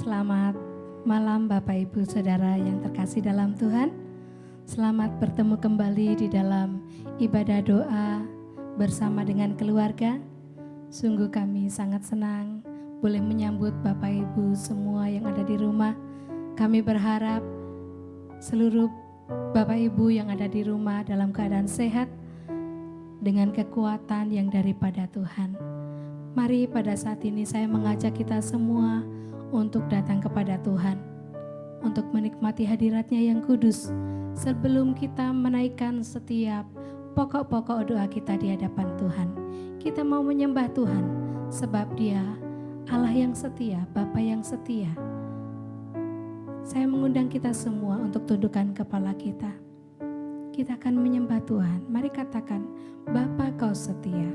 Selamat malam Bapak Ibu Saudara yang terkasih dalam Tuhan. Selamat bertemu kembali di dalam ibadah doa bersama dengan keluarga. Sungguh kami sangat senang boleh menyambut Bapak Ibu semua yang ada di rumah. Kami berharap seluruh Bapak Ibu yang ada di rumah dalam keadaan sehat dengan kekuatan yang daripada Tuhan. Mari pada saat ini saya mengajak kita semua untuk datang kepada Tuhan, untuk menikmati hadirat-Nya yang kudus sebelum kita menaikkan setiap pokok-pokok doa kita di hadapan Tuhan. Kita mau menyembah Tuhan sebab Dia Allah yang setia, Bapa yang setia. Saya mengundang kita semua untuk tundukkan kepala kita. Kita akan menyembah Tuhan. Mari katakan, Bapa Kau setia.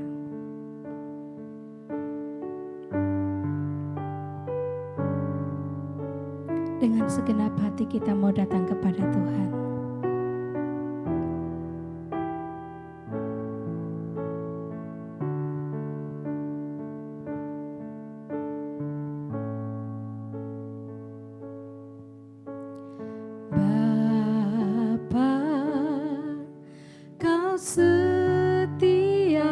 Dengan segenap hati kita mau datang kepada Tuhan. Bapa, Kau setia.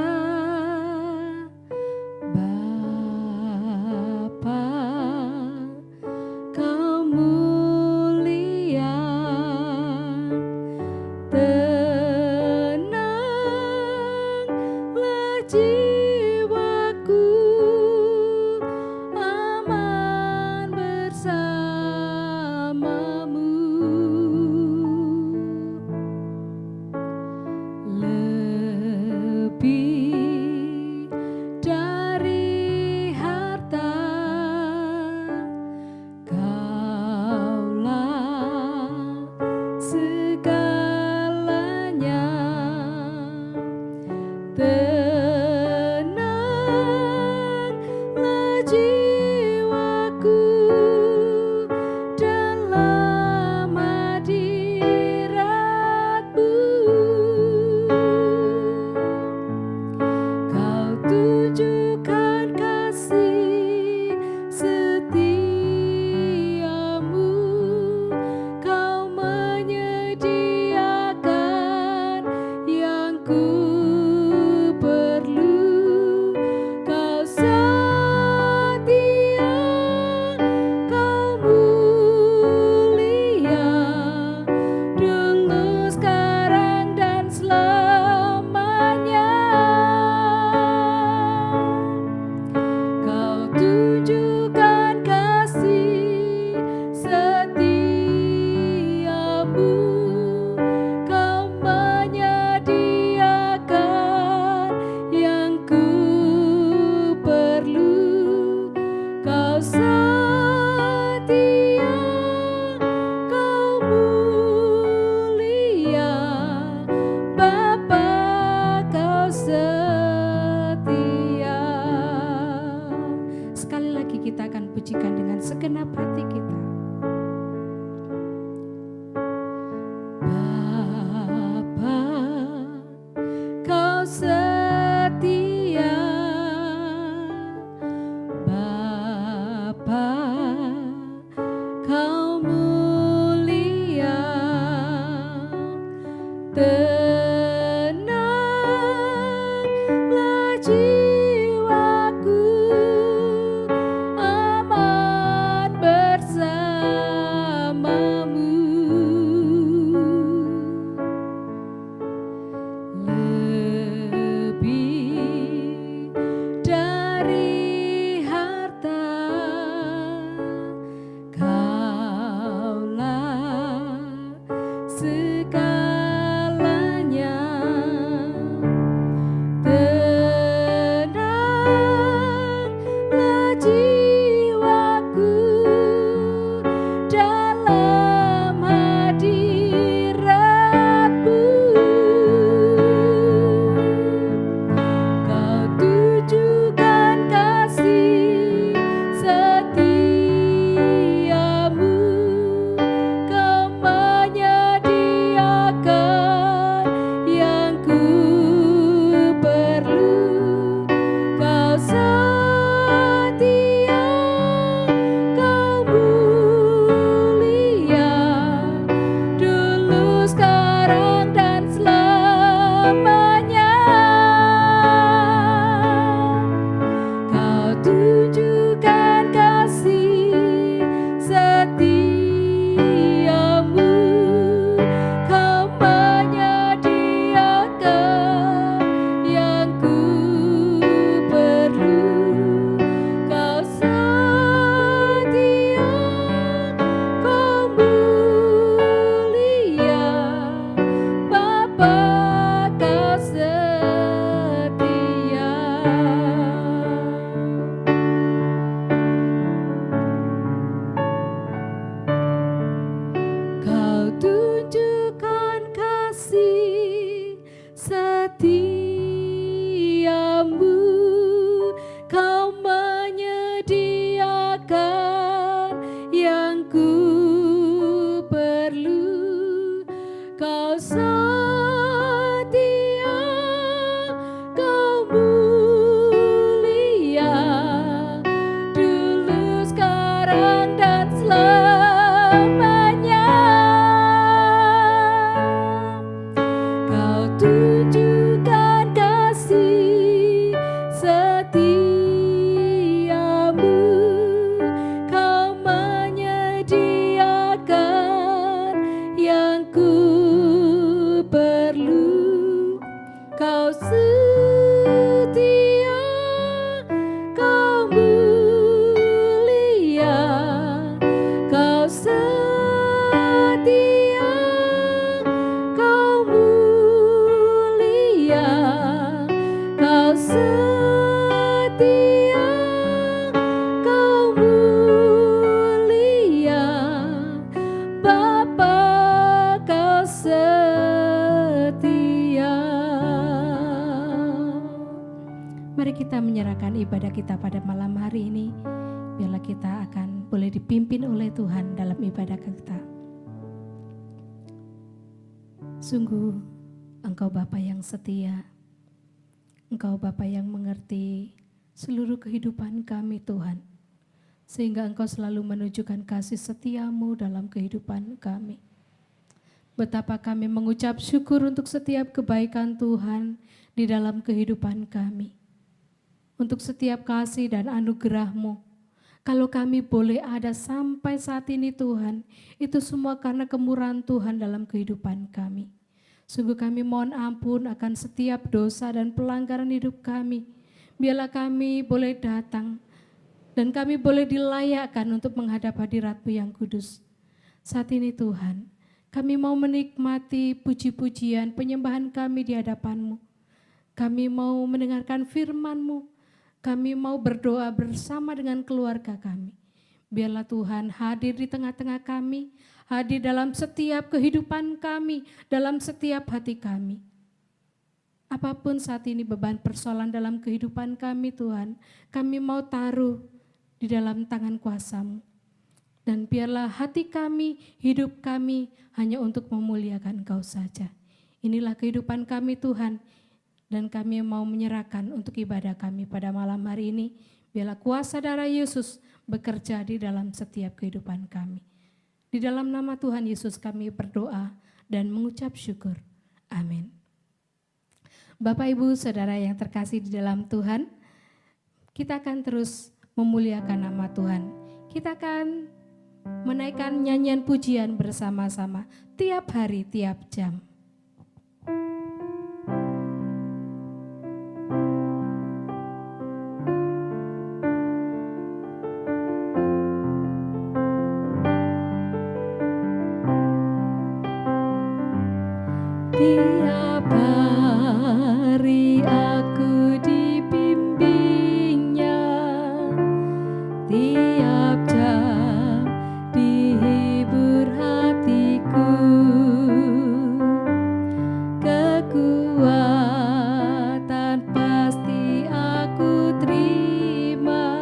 Bapa, Kau mulia. Tenanglah jiwaku, aman bersamamu. Lebih dari harta, Kau Mari kita menyerahkan ibadah kita pada malam hari ini. Biarlah kita akan boleh dipimpin oleh Tuhan dalam ibadah kita. Sungguh Engkau Bapa yang setia. Engkau Bapa yang mengerti seluruh kehidupan kami Tuhan. Sehingga Engkau selalu menunjukkan kasih setiamu dalam kehidupan kami. Betapa kami mengucap syukur untuk setiap kebaikan Tuhan di dalam kehidupan kami. Untuk setiap kasih dan anugerah-Mu. Kalau kami boleh ada sampai saat ini Tuhan, itu semua karena kemurahan Tuhan dalam kehidupan kami. Sungguh kami mohon ampun akan setiap dosa dan pelanggaran hidup kami. Biarlah kami boleh datang dan kami boleh dilayakkan untuk menghadap hadirat-Mu yang kudus. Saat ini Tuhan, kami mau menikmati puji-pujian penyembahan kami di hadapan-Mu. Kami mau mendengarkan firman-Mu. Kami mau berdoa bersama dengan keluarga kami. Biarlah Tuhan hadir di tengah-tengah kami, hadir dalam setiap kehidupan kami, dalam setiap hati kami. Apapun saat ini beban persoalan dalam kehidupan kami Tuhan, kami mau taruh di dalam tangan kuasa-Mu. Dan biarlah hati kami, hidup kami hanya untuk memuliakan Engkau saja. Inilah kehidupan kami Tuhan. Dan kami mau menyerahkan untuk ibadah kami pada malam hari ini. Biarlah kuasa darah Yesus bekerja di dalam setiap kehidupan kami. Di dalam nama Tuhan Yesus kami berdoa dan mengucap syukur. Amin. Bapak Ibu Saudara yang terkasih di dalam Tuhan, kita akan terus memuliakan nama Tuhan. Kita akan menaikkan nyanyian pujian bersama-sama tiap hari, tiap jam. Tiap hari aku dibimbingnya, tiap jam dihibur hatiku, kekuatan pasti aku terima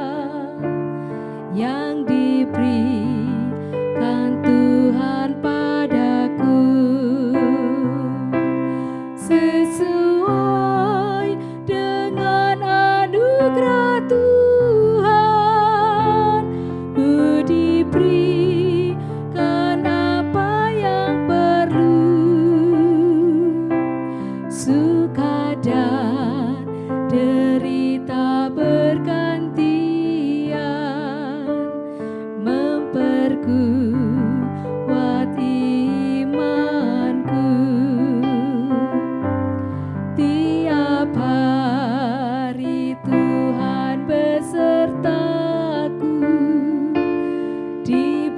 yang diberikan Tuhan padaku. Sesuai dengan anugerah Tuhan, ku diberikan apa yang perlu, suka dan derita bergantian, memperkuat imanku. Tiap hari Tuhan besertaku, di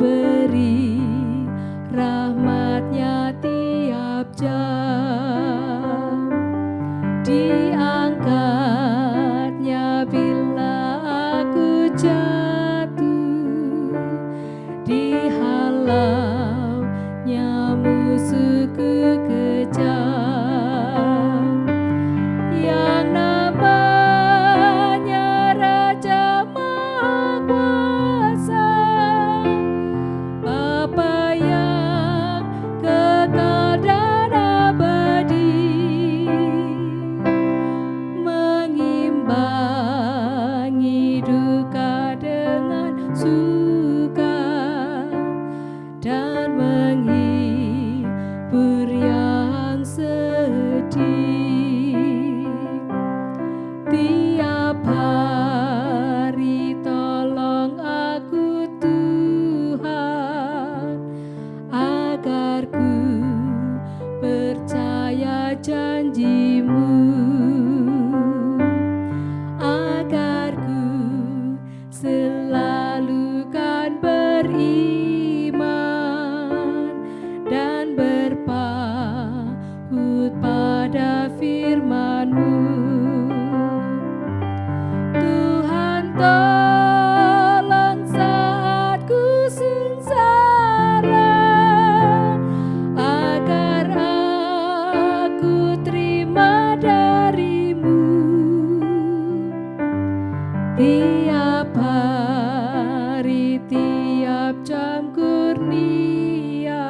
jam kurnia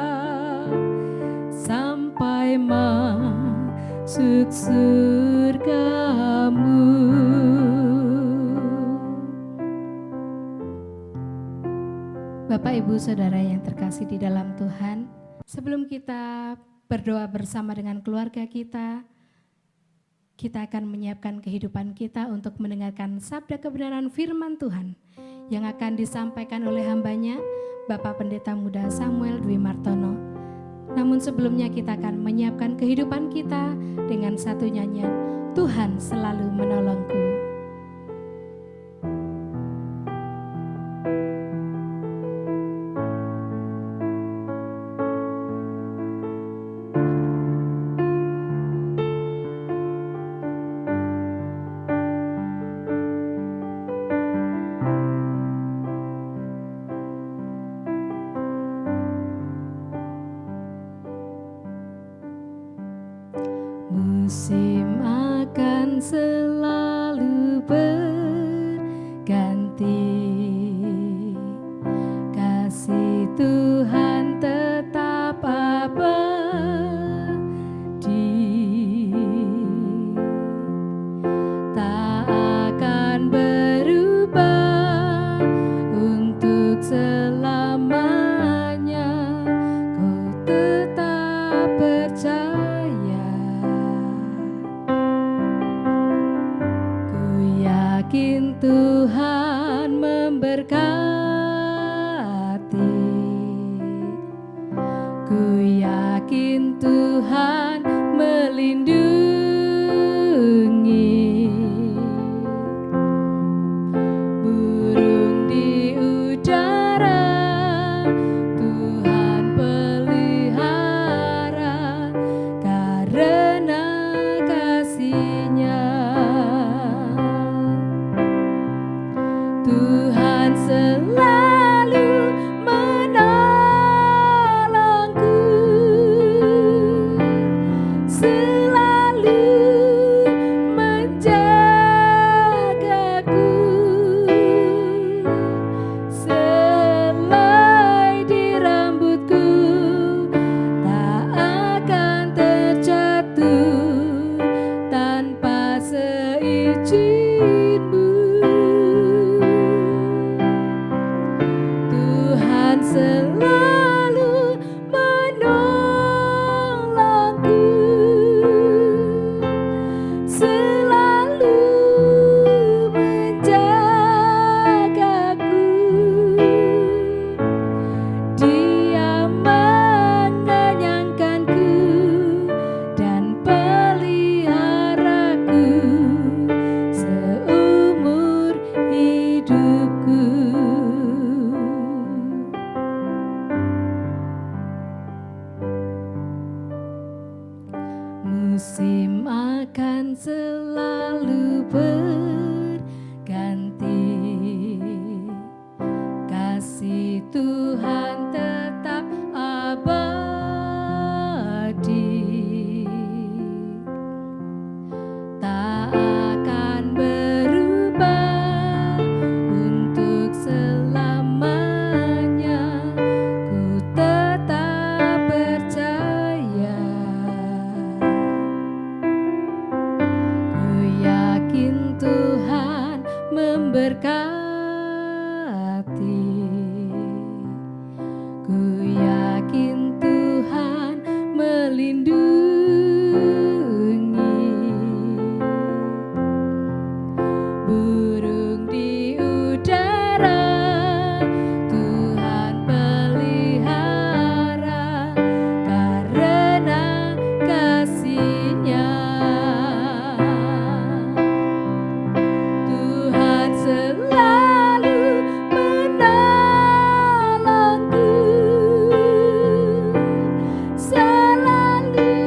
sampai masuk surgamu. Bapak, Ibu, Saudara yang terkasih di dalam Tuhan, sebelum kita berdoa bersama dengan keluarga kita akan menyiapkan kehidupan kita untuk mendengarkan sabda kebenaran firman Tuhan yang akan disampaikan oleh hambanya, Bapak Pendeta Muda Samuel Dwi Martono. Namun sebelumnya kita akan menyiapkan kehidupan kita dengan satu nyanyian, Tuhan Selalu Menolongku. Musim akan selalu berganti, kasih Tuhan tetap abadi, tak akan berubah untuk selamanya, kau tetap percaya. Yakin Tuhan memberkati, ku yakin Tuhan melindungi, burung di udara Tuhan pelihara karena kasih-Nya. Tuhan selalu menolongku, selalu menjagaku, selai di rambutku tak akan terjatuh tanpa seizin-Mu. Tuhan selalu menolongku, selalu menjagaku, Dia mengenyangkanku dan peliharaku seumur hidupku. Musim akan selalu berganti, kasih Tuhan tetap abadi, tak akan berubah untuk selamanya, ku tetap percaya. Ku yakin Tuhan memberkati, ku yakin Tuhan melindungi, burung di udara Tuhan pelihara karena kasih-Nya. Tuhan selalu menolongku, selalu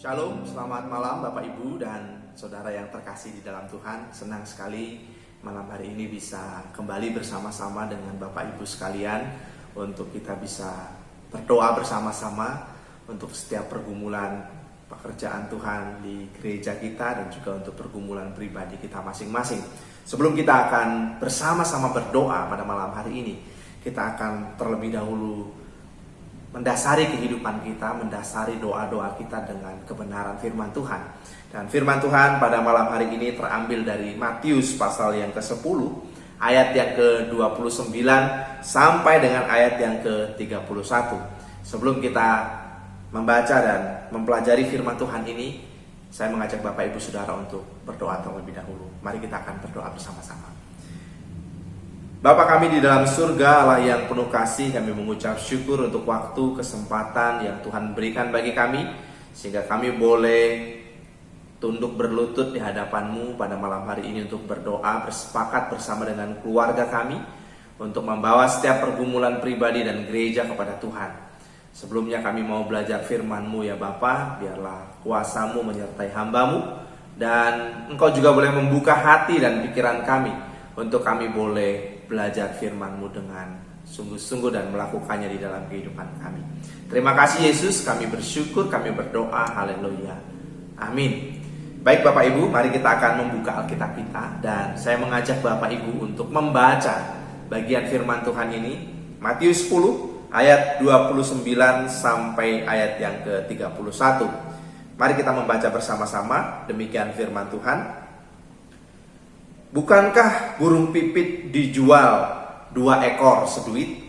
Shalom, selamat malam Bapak Ibu dan Saudara yang terkasih di dalam Tuhan. Senang sekali malam hari ini bisa kembali bersama-sama dengan Bapak Ibu sekalian untuk kita bisa berdoa bersama-sama untuk setiap pergumulan pekerjaan Tuhan di gereja kita dan juga untuk pergumulan pribadi kita masing-masing. Sebelum kita akan bersama-sama berdoa pada malam hari ini, kita akan terlebih dahulu mendasari kehidupan kita, mendasari doa-doa kita dengan kebenaran firman Tuhan. Dan firman Tuhan pada malam hari ini terambil dari Matius pasal yang ke-10, ayat yang ke-29 sampai dengan ayat yang ke-31. Sebelum kita membaca dan mempelajari firman Tuhan ini, saya mengajak Bapak Ibu Saudara untuk berdoa terlebih dahulu. Mari kita akan berdoa bersama-sama. Bapa kami di dalam surga, Allah yang penuh kasih, kami mengucap syukur untuk waktu, kesempatan yang Tuhan berikan bagi kami, sehingga kami boleh tunduk berlutut di hadapan-Mu pada malam hari ini untuk berdoa, bersepakat bersama dengan keluarga kami, untuk membawa setiap pergumulan pribadi dan gereja kepada Tuhan. Sebelumnya kami mau belajar firman-Mu ya Bapa, biarlah kuasa-Mu menyertai hamba-Mu, dan Engkau juga boleh membuka hati dan pikiran kami, untuk kami boleh belajar firman-Mu dengan sungguh-sungguh dan melakukannya di dalam kehidupan kami. Terima kasih Yesus, kami bersyukur, kami berdoa, haleluya, amin. Baik Bapak Ibu, mari kita akan membuka Alkitab kita, dan saya mengajak Bapak Ibu untuk membaca bagian firman Tuhan ini, Matius 10 ayat 29 sampai ayat yang ke-31. Mari kita membaca bersama-sama, demikian firman Tuhan. Bukankah burung pipit dijual 2 ekor seduit?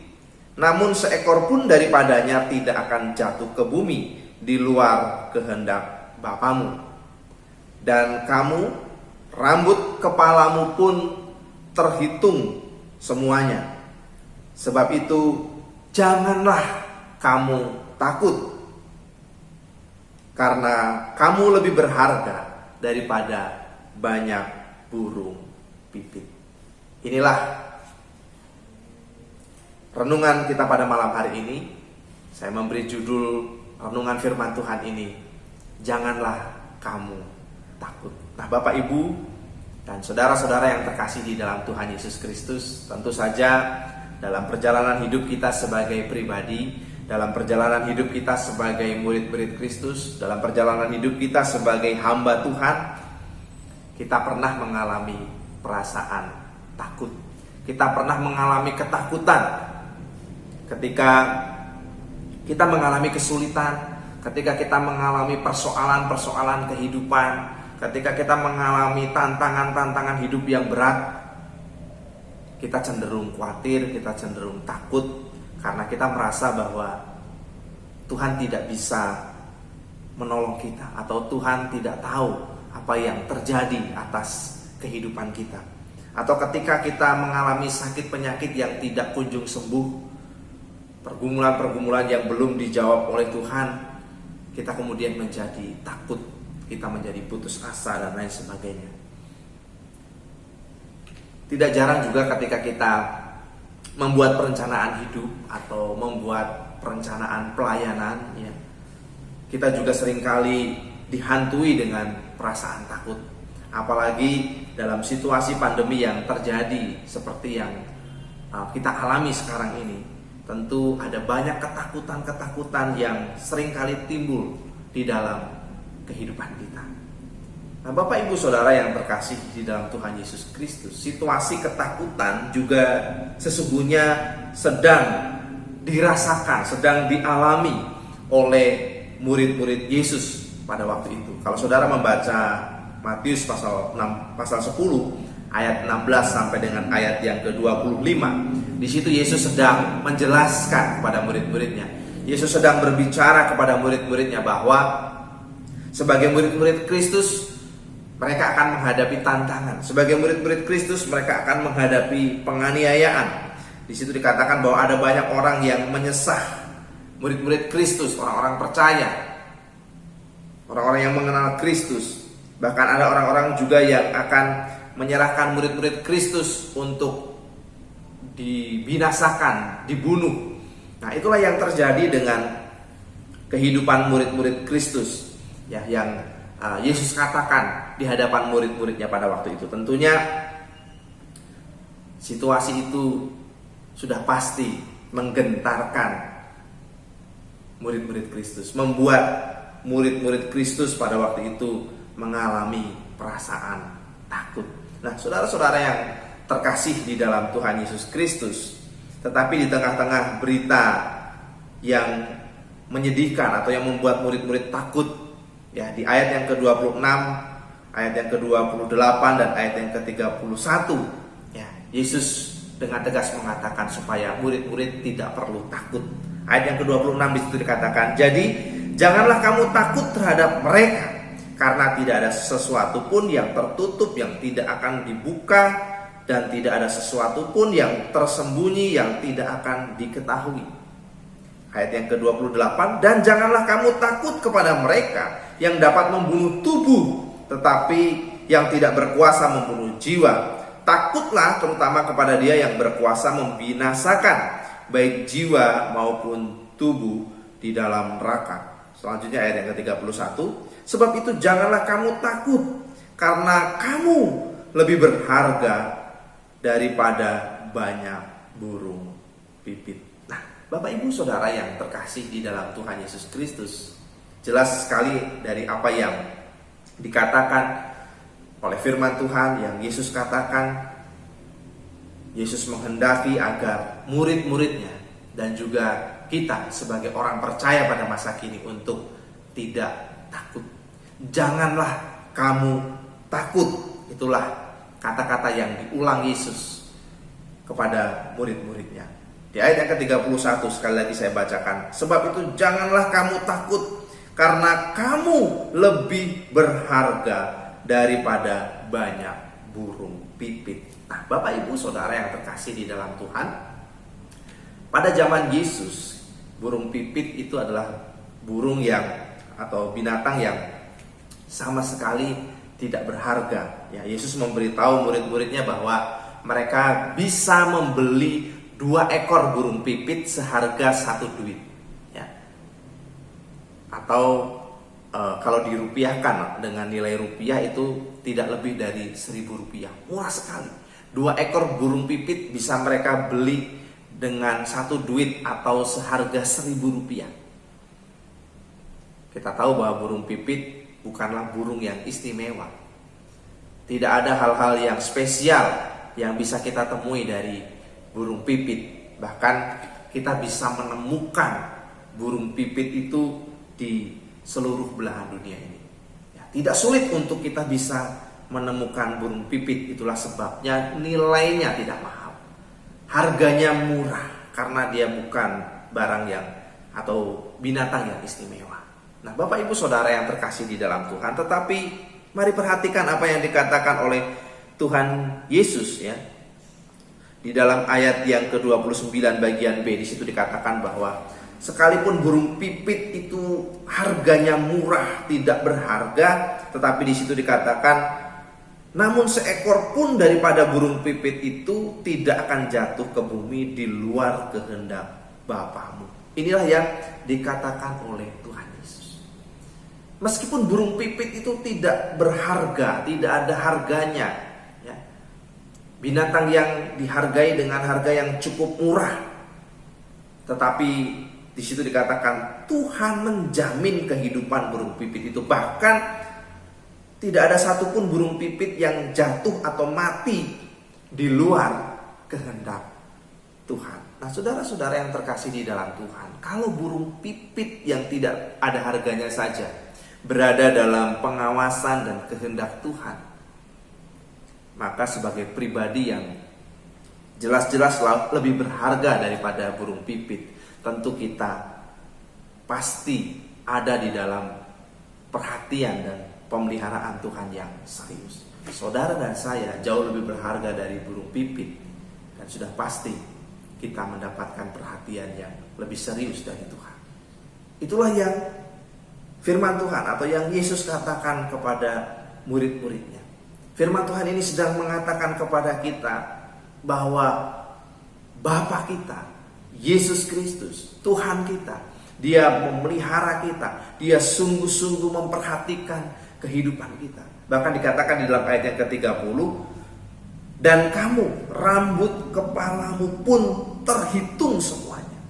Namun seekor pun daripadanya tidak akan jatuh ke bumi di luar kehendak Bapamu. Dan kamu, rambut kepalamu pun terhitung semuanya. Sebab itu janganlah kamu takut, karena kamu lebih berharga daripada banyak burung pipit. Inilah renungan kita pada malam hari ini. Saya memberi judul renungan firman Tuhan ini, janganlah kamu takut. Nah Bapak Ibu dan saudara-saudara yang terkasih di dalam Tuhan Yesus Kristus, tentu saja dalam perjalanan hidup kita sebagai pribadi, dalam perjalanan hidup kita sebagai murid-murid Kristus, dalam perjalanan hidup kita sebagai hamba Tuhan, kita pernah mengalami perasaan takut. Kita pernah mengalami ketakutan ketika kita mengalami kesulitan, ketika kita mengalami persoalan-persoalan kehidupan, ketika kita mengalami tantangan-tantangan hidup yang berat. Kita cenderung khawatir, kita cenderung takut, karena kita merasa bahwa Tuhan tidak bisa menolong kita, atau Tuhan tidak tahu apa yang terjadi atas kehidupan kita. Atau ketika kita mengalami sakit penyakit yang tidak kunjung sembuh, pergumulan-pergumulan yang belum dijawab oleh Tuhan, kita kemudian menjadi takut, kita menjadi putus asa dan lain sebagainya. Tidak jarang juga ketika kita membuat perencanaan hidup atau membuat perencanaan pelayanan, ya, kita juga seringkali dihantui dengan perasaan takut. Apalagi dalam situasi pandemi yang terjadi seperti yang kita alami sekarang ini. Tentu ada banyak ketakutan-ketakutan yang seringkali timbul di dalam kehidupan kita. Nah, Bapak Ibu Saudara yang terkasih di dalam Tuhan Yesus Kristus, situasi ketakutan juga sesungguhnya sedang dirasakan, sedang dialami oleh murid-murid Yesus pada waktu itu. Kalau saudara membaca Matius pasal 10 ayat 16 sampai dengan ayat yang ke-25, di situ Yesus sedang menjelaskan kepada murid-muridnya. Yesus sedang berbicara kepada murid-muridnya bahwa sebagai murid-murid Kristus mereka akan menghadapi tantangan. Sebagai murid-murid Kristus mereka akan menghadapi penganiayaan. Di situ dikatakan bahwa ada banyak orang yang menyesah murid-murid Kristus, orang-orang percaya, orang-orang yang mengenal Kristus. Bahkan ada orang-orang juga yang akan menyerahkan murid-murid Kristus untuk dibinasakan, dibunuh. Nah, itulah yang terjadi dengan kehidupan murid-murid Kristus, ya, yang Yesus katakan di hadapan murid-muridnya pada waktu itu. Tentunya situasi itu sudah pasti menggentarkan murid-murid Kristus, membuat murid-murid Kristus pada waktu itu mengalami perasaan takut. Nah, saudara-saudara yang terkasih di dalam Tuhan Yesus Kristus, tetapi di tengah-tengah berita yang menyedihkan atau yang membuat murid-murid takut, ya, di ayat yang ke-26, ayat yang ke-28 dan ayat yang ke-31, ya, Yesus dengan tegas mengatakan supaya murid-murid tidak perlu takut. Ayat yang ke-26 di situ dikatakan, "Jadi janganlah kamu takut terhadap mereka, karena tidak ada sesuatu pun yang tertutup yang tidak akan dibuka, dan tidak ada sesuatu pun yang tersembunyi yang tidak akan diketahui." Ayat yang ke-28, "Dan janganlah kamu takut kepada mereka yang dapat membunuh tubuh, tetapi yang tidak berkuasa membunuh jiwa. Takutlah terutama kepada Dia yang berkuasa membinasakan baik jiwa maupun tubuh di dalam neraka." Selanjutnya ayat yang ke-31, "Sebab itu janganlah kamu takut, karena kamu lebih berharga daripada banyak burung pipit." Nah, Bapak Ibu Saudara yang terkasih di dalam Tuhan Yesus Kristus, jelas sekali dari apa yang dikatakan oleh firman Tuhan yang Yesus katakan. Yesus menghendaki agar murid-muridnya dan juga kita sebagai orang percaya pada masa kini untuk tidak takut. Janganlah kamu takut. Itulah kata-kata yang diulang Yesus kepada murid-muridnya. Di ayat yang ke-31 sekali lagi saya bacakan. "Sebab itu janganlah kamu takut, karena kamu lebih berharga daripada banyak burung pipit." Nah, Bapak Ibu Saudara yang terkasih di dalam Tuhan, pada zaman Yesus, burung pipit itu adalah burung yang atau binatang yang sama sekali tidak berharga. Ya, Yesus memberitahu murid-muridnya bahwa mereka bisa membeli 2 ekor burung pipit seharga 1 duit. Ya. Atau kalau dirupiahkan dengan nilai rupiah itu tidak lebih dari 1.000 rupiah. Murah sekali. 2 ekor burung pipit bisa mereka beli dengan 1 duit atau seharga 1.000 rupiah. Kita tahu bahwa burung pipit bukanlah burung yang istimewa. Tidak ada hal-hal yang spesial yang bisa kita temui dari burung pipit. Bahkan kita bisa menemukan burung pipit itu di seluruh belahan dunia ini. Ya, tidak sulit untuk kita bisa menemukan burung pipit. Itulah sebabnya nilainya tidak mahal, harganya murah, karena dia bukan barang yang atau binatang yang istimewa. Nah, Bapak Ibu Saudara yang terkasih di dalam Tuhan, tetapi mari perhatikan apa yang dikatakan oleh Tuhan Yesus, ya. Di dalam ayat yang ke-29 bagian B, di situ dikatakan bahwa sekalipun burung pipit itu harganya murah, tidak berharga, tetapi di situ dikatakan Namun seekor pun daripada burung pipit itu tidak akan jatuh ke bumi di luar kehendak Bapamu. Inilah yang dikatakan oleh Tuhan Yesus. Meskipun burung pipit itu tidak berharga, tidak ada harganya, ya, binatang yang dihargai dengan harga yang cukup murah, tetapi di situ dikatakan Tuhan menjamin kehidupan burung pipit itu. Bahkan tidak ada satupun burung pipit yang jatuh atau mati di luar kehendak Tuhan. Nah, saudara-saudara yang terkasih di dalam Tuhan, kalau burung pipit yang tidak ada harganya saja berada dalam pengawasan dan kehendak Tuhan, maka sebagai pribadi yang jelas-jelas lebih berharga daripada burung pipit, tentu kita pasti ada di dalam perhatian dan pemeliharaan Tuhan yang serius. Saudara dan saya jauh lebih berharga dari burung pipit, dan sudah pasti kita mendapatkan perhatian yang lebih serius dari Tuhan. Itulah yang firman Tuhan atau yang Yesus katakan kepada murid-muridnya. Firman Tuhan ini sedang mengatakan kepada kita bahwa Bapa kita, Yesus Kristus, Tuhan kita, Dia memelihara kita, Dia sungguh-sungguh memperhatikan kehidupan kita. Bahkan dikatakan di dalam ayat yang ke-30, dan kamu, rambut kepalamu pun terhitung semuanya.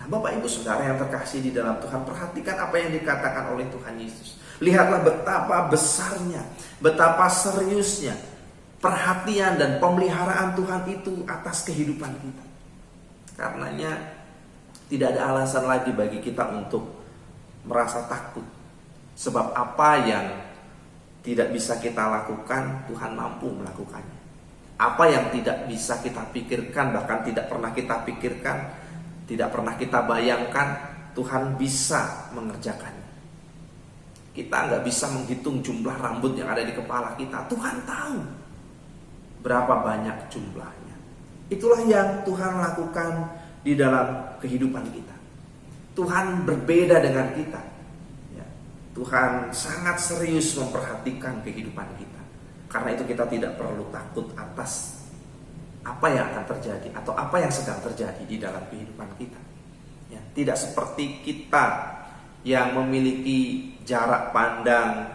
Nah, Bapak Ibu Saudara yang terkasih di dalam Tuhan, perhatikan apa yang dikatakan oleh Tuhan Yesus. Lihatlah betapa besarnya, betapa seriusnya perhatian dan pemeliharaan Tuhan itu atas kehidupan kita. Karenanya tidak ada alasan lagi bagi kita untuk merasa takut. Sebab apa yang tidak bisa kita lakukan, Tuhan mampu melakukannya. Apa yang tidak bisa kita pikirkan, bahkan tidak pernah kita pikirkan, tidak pernah kita bayangkan, Tuhan bisa mengerjakannya. Kita nggak bisa menghitung jumlah rambut yang ada di kepala kita. Tuhan tahu berapa banyak jumlahnya. Itulah yang Tuhan lakukan di dalam kehidupan kita. Tuhan berbeda dengan kita. Tuhan sangat serius memperhatikan kehidupan kita. Karena itu kita tidak perlu takut atas apa yang akan terjadi atau apa yang sedang terjadi di dalam kehidupan kita. Ya, tidak seperti kita yang memiliki jarak pandang,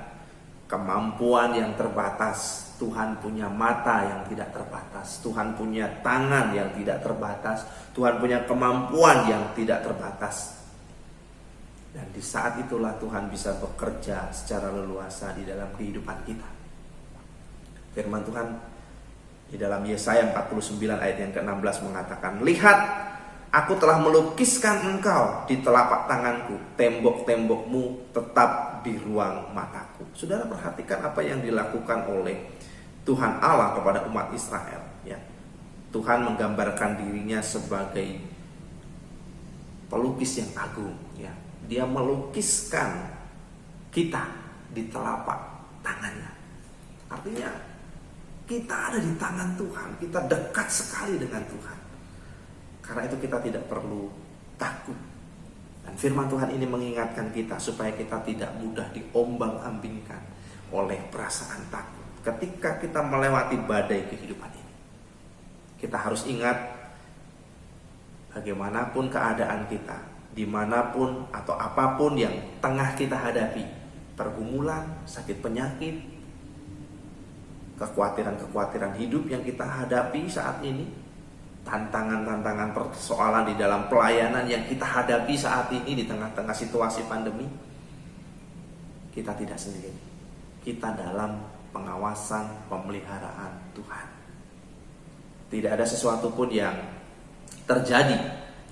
kemampuan yang terbatas. Tuhan punya mata yang tidak terbatas. Tuhan punya tangan yang tidak terbatas. Tuhan punya kemampuan yang tidak terbatas. Dan di saat itulah Tuhan bisa bekerja secara leluasa di dalam kehidupan kita. Firman Tuhan di dalam Yesaya 49 ayat yang ke-16 mengatakan, lihat, aku telah melukiskan engkau di telapak tanganku, tembok-tembokmu tetap di ruang mataku. Saudara, perhatikan apa yang dilakukan oleh Tuhan Allah kepada umat Israel. Ya. Tuhan menggambarkan dirinya sebagai pelukis yang agung. Ya. Dia melukiskan kita di telapak tangannya. Artinya kita ada di tangan Tuhan. Kita dekat sekali dengan Tuhan. Karena itu kita tidak perlu takut. Dan firman Tuhan ini mengingatkan kita supaya kita tidak mudah diombang-ambingkan oleh perasaan takut. Ketika kita melewati badai kehidupan ini, kita harus ingat bagaimanapun keadaan kita, dimanapun atau apapun yang tengah kita hadapi, pergumulan, sakit penyakit, kekhawatiran-kekhawatiran hidup yang kita hadapi saat ini, tantangan-tantangan persoalan di dalam pelayanan yang kita hadapi saat ini di tengah-tengah situasi pandemi, kita tidak sendiri. Kita dalam pengawasan, pemeliharaan Tuhan. Tidak ada sesuatu pun yang terjadi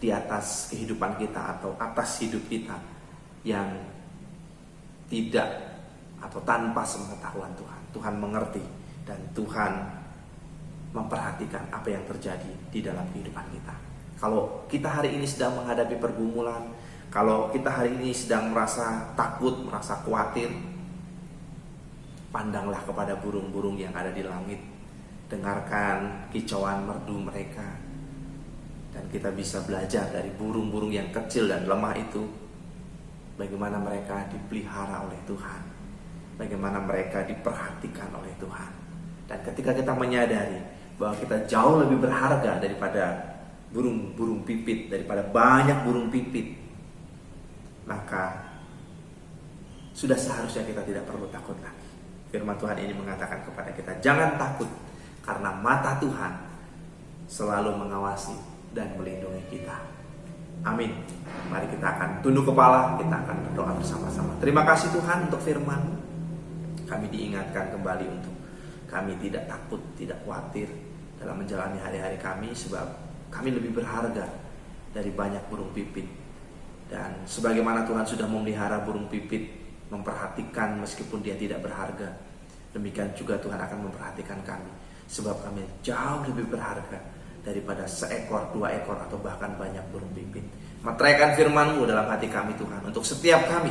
di atas kehidupan kita atau atas hidup kita yang tidak atau tanpa sepengetahuan Tuhan. Tuhan mengerti dan Tuhan memperhatikan apa yang terjadi di dalam kehidupan kita. Kalau kita hari ini sedang menghadapi pergumulan, kalau kita hari ini sedang merasa takut, merasa khawatir, pandanglah kepada burung-burung yang ada di langit. Dengarkan kicauan merdu mereka. Dan kita bisa belajar dari burung-burung yang kecil dan lemah itu, bagaimana mereka dipelihara oleh Tuhan, bagaimana mereka diperhatikan oleh Tuhan. Dan ketika kita menyadari bahwa kita jauh lebih berharga daripada burung pipit, daripada banyak burung pipit, maka sudah seharusnya kita tidak perlu takut lagi. Firman Tuhan ini mengatakan kepada kita, jangan takut karena mata Tuhan selalu mengawasi dan melindungi kita. Amin. Mari kita akan tunduk kepala, kita akan berdoa bersama-sama. Terima kasih Tuhan untuk firman-Mu. Kami diingatkan kembali untuk kami tidak takut, tidak khawatir dalam menjalani hari-hari kami, sebab kami lebih berharga dari banyak burung pipit. Dan sebagaimana Tuhan sudah memelihara burung pipit, memperhatikan meskipun dia tidak berharga, demikian juga Tuhan akan memperhatikan kami, sebab kami jauh lebih berharga daripada seekor, 2 ekor, atau bahkan banyak burung pipit. Meteraikan firman-Mu dalam hati kami Tuhan, untuk setiap kami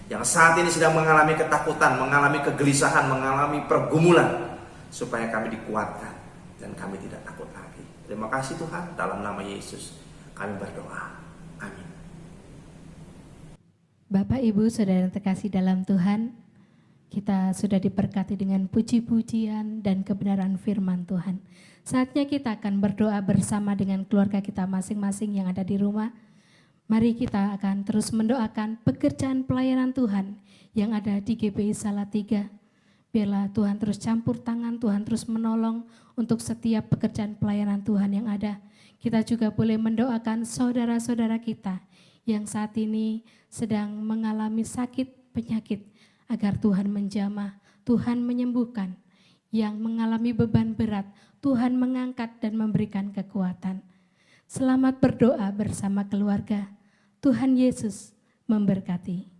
yang saat ini sedang mengalami ketakutan, mengalami kegelisahan, mengalami pergumulan, supaya kami dikuatkan dan kami tidak takut lagi. Terima kasih Tuhan, dalam nama Yesus kami berdoa. Amin. Bapak, Ibu, Saudara yang terkasih dalam Tuhan, kita sudah diberkati dengan puji-pujian dan kebenaran firman Tuhan. Saatnya kita akan berdoa bersama dengan keluarga kita masing-masing yang ada di rumah. Mari kita akan terus mendoakan pekerjaan pelayanan Tuhan yang ada di GPI Salatiga. Biarlah Tuhan terus campur tangan, Tuhan terus menolong untuk setiap pekerjaan pelayanan Tuhan yang ada. Kita juga boleh mendoakan saudara-saudara kita yang saat ini sedang mengalami sakit, penyakit, agar Tuhan menjamah, Tuhan menyembuhkan. Yang mengalami beban berat, Tuhan mengangkat dan memberikan kekuatan. Selamat berdoa bersama keluarga. Tuhan Yesus memberkati.